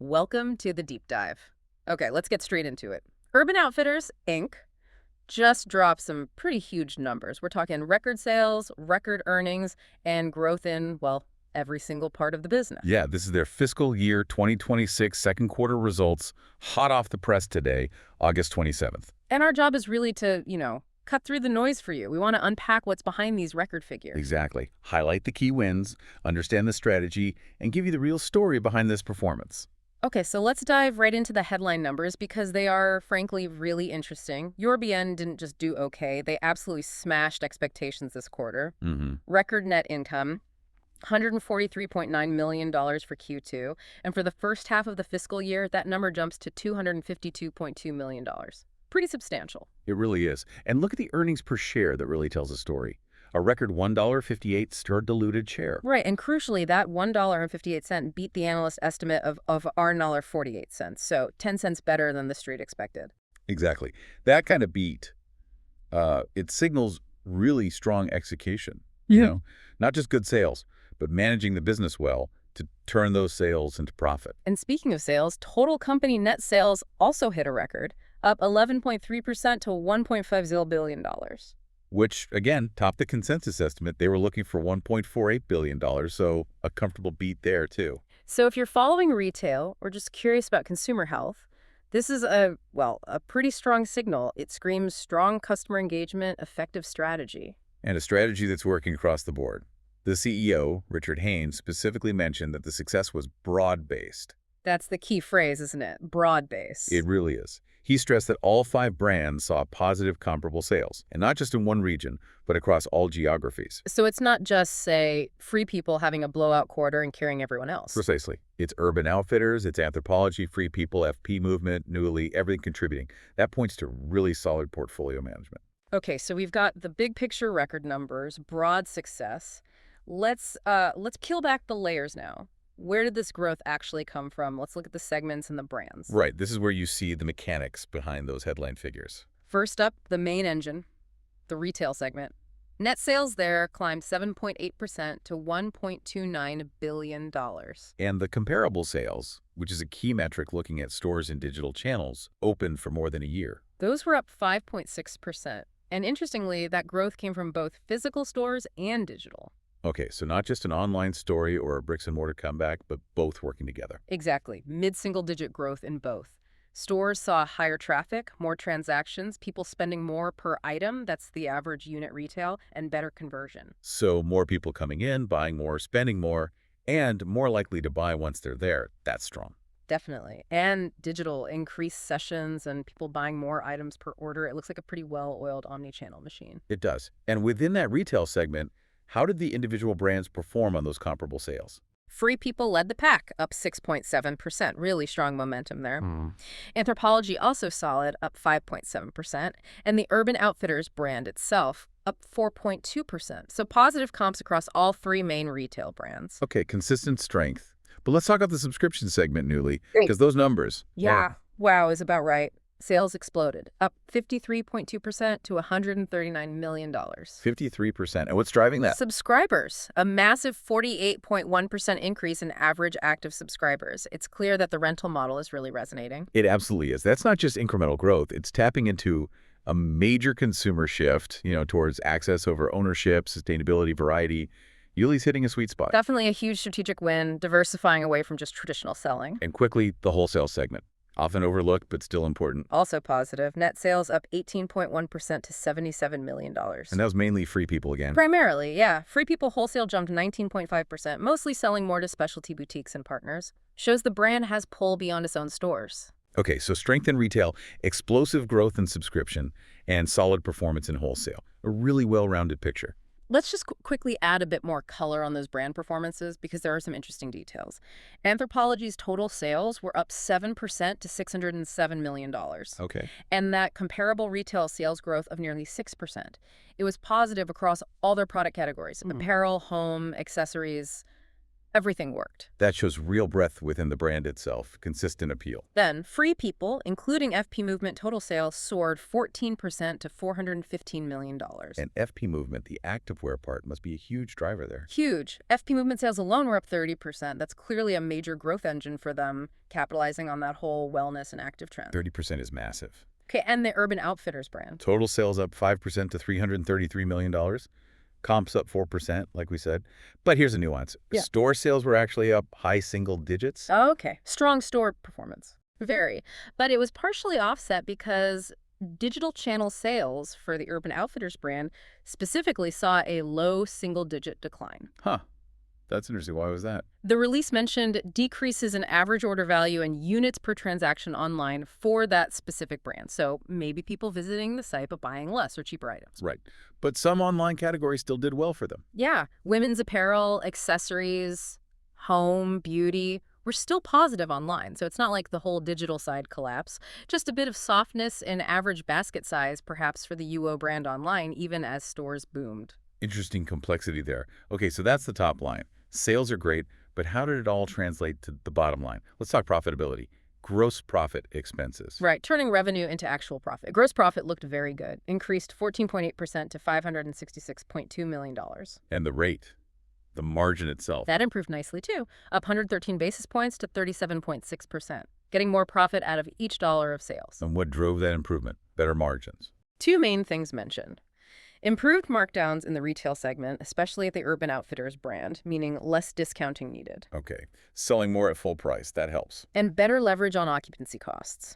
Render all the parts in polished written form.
Welcome to the deep dive. Okay, let's get straight into it. Urban Outfitters, Inc. just dropped some pretty huge numbers. We're talking record sales, record earnings, and growth in, well, every single part of the business. Yeah, this is their fiscal year 2026 second quarter results, hot off the press today, August 27th. And our job is really to, cut through the noise for you. We want to unpack what's behind these record figures. Exactly. Highlight the key wins, understand the strategy, and give you the real story behind this performance. Okay, so let's dive right into the headline numbers because they are, frankly, really interesting. URBN didn't just do okay. They absolutely smashed expectations this quarter. Record net income, $143.9 million for Q2. And for the first half of the fiscal year, that number jumps to $252.2 million. Pretty substantial. It really is. And look at the earnings per share that really tells a story. A record $1.58 per diluted share. Right, and crucially, that $1.58 beat the analyst estimate of $1.48, so 10 cents better than the street expected. Exactly. That kind of beat, it signals really strong execution. Not just good sales, but managing the business well to turn those sales into profit. And speaking of sales, total company net sales also hit a record, up 11.3% to $1.50 billion. Which, again, topped the consensus estimate. They were looking for $1.48 billion, so a comfortable beat there, too. So if you're following retail or just curious about consumer health, this is a pretty strong signal. It screams strong customer engagement, effective strategy. And a strategy that's working across the board. The CEO, Richard Haynes, specifically mentioned that the success was broad-based. That's the key phrase, isn't it? Broad-based. It really is. He stressed that all 5 brands saw positive comparable sales, and not just in one region, but across all geographies. So it's not just, say, Free People having a blowout quarter and carrying everyone else. Precisely. It's Urban Outfitters, it's Anthropologie, Free People, FP Movement, Nuuly, everything contributing. That points to really solid portfolio management. Okay, so we've got the big picture record numbers, broad success. Let's peel back the layers now. Where did this growth actually come from? Let's look at the segments and the brands. Right. This is where you see the mechanics behind those headline figures. First up, the main engine, the retail segment. Net sales there climbed 7.8% to $1.29 billion. And the comparable sales, which is a key metric looking at stores and digital channels, open for more than a year. Those were up 5.6%. And interestingly, that growth came from both physical stores and digital. Okay, so not just an online story or a bricks-and-mortar comeback, but both working together. Exactly. Mid-single-digit growth in both. Stores saw higher traffic, more transactions, people spending more per item, that's the average unit retail, and better conversion. So more people coming in, buying more, spending more, and more likely to buy once they're there. That's strong. Definitely. And digital, increased sessions and people buying more items per order. It looks like a pretty well-oiled omni-channel machine. It does. And within that retail segment, how did the individual brands perform on those comparable sales? Free People led the pack, up 6.7%. Really strong momentum there. Anthropologie also solid, up 5.7%. And the Urban Outfitters brand itself, up 4.2%. So positive comps across all 3 main retail brands. Okay, consistent strength. But let's talk about the subscription segment, Nuuly, because those numbers. Yeah. Wow is about right. Sales exploded, up 53.2% to $139 million. 53%. And what's driving that? Subscribers, a massive 48.1% increase in average active subscribers. It's clear that the rental model is really resonating. It absolutely is. That's not just incremental growth. It's tapping into a major consumer shift, towards access over ownership, sustainability, variety. Yuli's hitting a sweet spot. Definitely a huge strategic win, diversifying away from just traditional selling. And quickly, the wholesale segment. Often overlooked, but still important. Also positive. Net sales up 18.1% to $77 million. And that was mainly Free People again. Primarily, yeah. Free People wholesale jumped 19.5%, mostly selling more to specialty boutiques and partners. Shows the brand has pull beyond its own stores. Okay, so strength in retail, explosive growth in subscription, and solid performance in wholesale. A really well-rounded picture. Let's just quickly add a bit more color on those brand performances because there are some interesting details. Anthropologie's total sales were up 7% to $607 million. Okay. And that comparable retail sales growth of nearly 6%. It was positive across all their product categories, apparel, home, accessories. Everything worked. That shows real breadth within the brand itself, consistent appeal. Then, Free People, including FP Movement total sales, soared 14% to $415 million. And FP Movement, the activewear part, must be a huge driver there. Huge. FP Movement sales alone were up 30%. That's clearly a major growth engine for them, capitalizing on that whole wellness and active trend. 30% is massive. Okay, and the Urban Outfitters brand. Total sales up 5% to $333 million. Comps up 4%, like we said. But here's a nuance. Yeah. Store sales were actually up high single digits. Okay. Strong store performance. Very. But it was partially offset because digital channel sales for the Urban Outfitters brand specifically saw a low single-digit decline. Huh. That's interesting. Why was that? The release mentioned decreases in average order value and units per transaction online for that specific brand. So maybe people visiting the site but buying less or cheaper items. Right. But some online categories still did well for them. Yeah. Women's apparel, accessories, home, beauty were still positive online. So it's not like the whole digital side collapse. Just a bit of softness in average basket size, perhaps for the UO brand online, even as stores boomed. Interesting complexity there. Okay, so that's the top line. Sales are great, but how did it all translate to the bottom line? Let's talk profitability. Gross profit expenses. Right, turning revenue into actual profit. Gross profit looked very good, increased 14.8% to $566.2 million. And the rate, the margin itself. That improved nicely too, up 113 basis points to 37.6%, getting more profit out of each dollar of sales. And what drove that improvement? Better margins. Two main things mentioned. Improved markdowns in the retail segment, especially at the Urban Outfitters brand, meaning less discounting needed. Okay, selling more at full price, that helps. And better leverage on occupancy costs.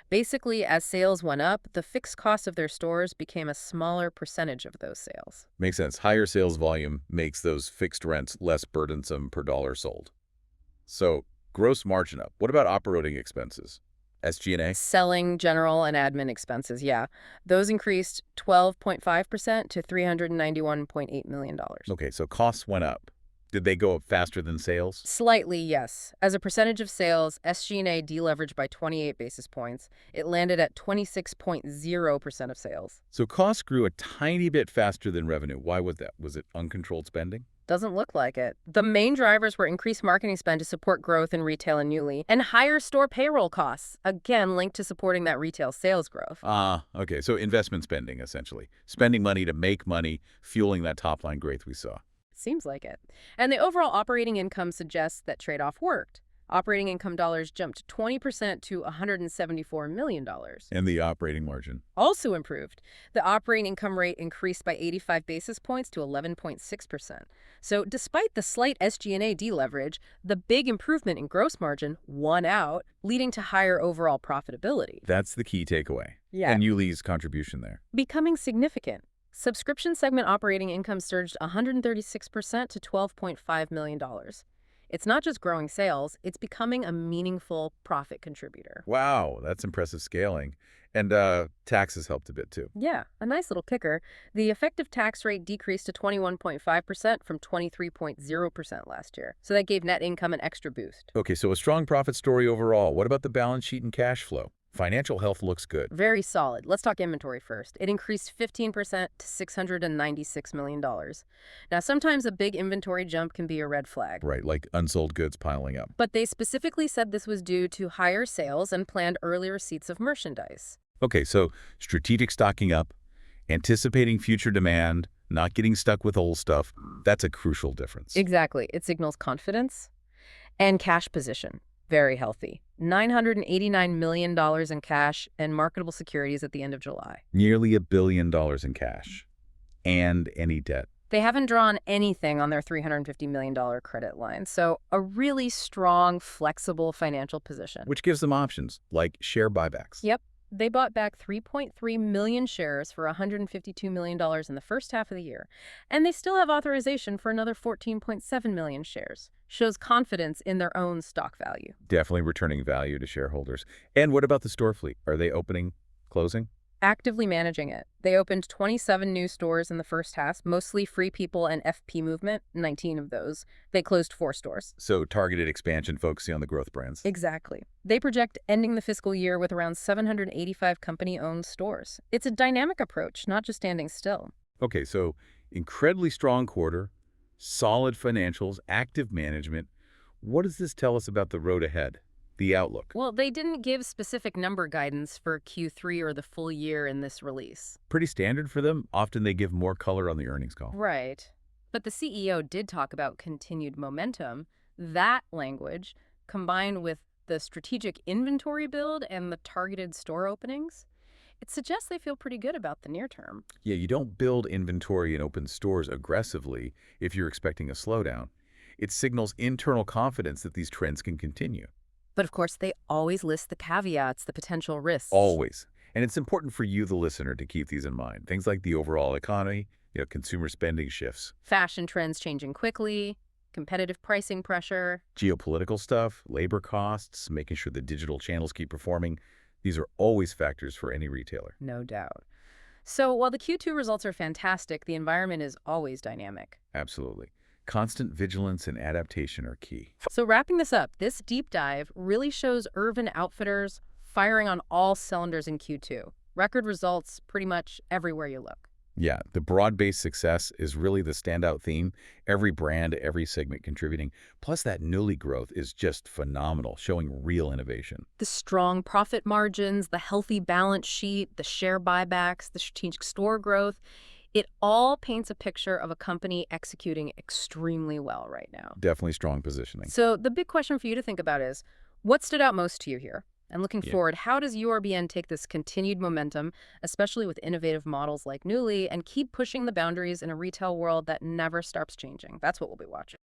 Basically, as sales went up, the fixed cost of their stores became a smaller percentage of those sales. Makes sense. Higher sales volume makes those fixed rents less burdensome per dollar sold. So, gross margin up. What about operating expenses? SG&A? Selling, general, and admin expenses, yeah. Those increased 12.5% to $391.8 million. Okay, so costs went up. Did they go up faster than sales? Slightly, yes. As a percentage of sales, SG&A deleveraged by 28 basis points. It landed at 26.0% of sales. So costs grew a tiny bit faster than revenue. Why was that? Was it uncontrolled spending? Doesn't look like it. The main drivers were increased marketing spend to support growth in retail and Nuuly, and higher store payroll costs, again linked to supporting that retail sales growth. Okay. So investment spending, essentially. Spending money to make money, fueling that top-line growth we saw. Seems like it. And the overall operating income suggests that trade-off worked. Operating income dollars jumped 20% to $174 million. And the operating margin? Also improved. The operating income rate increased by 85 basis points to 11.6%. So despite the slight SG&A deleverage, the big improvement in gross margin won out, leading to higher overall profitability. That's the key takeaway. Yeah. And Nuuly's contribution there. Becoming significant. Subscription segment operating income surged 136% to $12.5 million. It's not just growing sales, it's becoming a meaningful profit contributor. Wow, that's impressive scaling. And taxes helped a bit too. Yeah, a nice little kicker. The effective tax rate decreased to 21.5% from 23.0% last year. So that gave net income an extra boost. Okay, so a strong profit story overall. What about the balance sheet and cash flow? Financial health looks good. Very solid. Let's talk inventory first. It increased 15% to $696 million. Now, sometimes a big inventory jump can be a red flag. Right, like unsold goods piling up. But they specifically said this was due to higher sales and planned early receipts of merchandise. Okay, so strategic stocking up, anticipating future demand, not getting stuck with old stuff, that's a crucial difference. Exactly. It signals confidence. And cash position. Very healthy. $989 million in cash and marketable securities at the end of July. Nearly $1 billion in cash. And any debt. They haven't drawn anything on their $350 million credit line, so a really strong, flexible financial position. Which gives them options, like share buybacks. Yep. They bought back 3.3 million shares for $152 million in the first half of the year, and they still have authorization for another 14.7 million shares. Shows confidence in their own stock value. Definitely returning value to shareholders. And what about the store fleet? Are they opening, closing? Actively managing it. They opened 27 new stores in the first half, mostly Free People and FP Movement, 19 of those. They closed 4 stores. So targeted expansion focusing on the growth brands. Exactly. They project ending the fiscal year with around 785 company-owned stores. It's a dynamic approach, not just standing still. Okay, so incredibly strong quarter, solid financials, active management, What does this tell us about the road ahead, the outlook? Well, they didn't give specific number guidance for Q3 or the full year in this release. Pretty standard for them. Often they give more color on the earnings call. Right. But the CEO did talk about continued momentum. That language, combined with the strategic inventory build and the targeted store openings, it suggests they feel pretty good about the near term. Yeah, you don't build inventory and open stores aggressively if you're expecting a slowdown. It signals internal confidence that these trends can continue. But of course, they always list the caveats, the potential risks. Always. And it's important for you, the listener, to keep these in mind. Things like the overall economy, consumer spending shifts, Fashion trends changing quickly, competitive pricing pressure. geopolitical stuff, labor costs, making sure the digital channels keep performing. These are always factors for any retailer. No doubt. So while the Q2 results are fantastic, the environment is always dynamic. Absolutely. Constant vigilance and adaptation are key. So wrapping this up, this deep dive really shows Urban Outfitters firing on all cylinders in Q2. Record results pretty much everywhere you look. Yeah, the broad-based success is really the standout theme. Every brand, every segment contributing. Plus that Nuuly growth is just phenomenal, showing real innovation. The strong profit margins, the healthy balance sheet, the share buybacks, the strategic store growth, it all paints a picture of a company executing extremely well right now. Definitely strong positioning. So the big question for you to think about is, what stood out most to you here? And looking forward, how does URBN take this continued momentum, especially with innovative models like Nuuly, and keep pushing the boundaries in a retail world that never stops changing? That's what we'll be watching.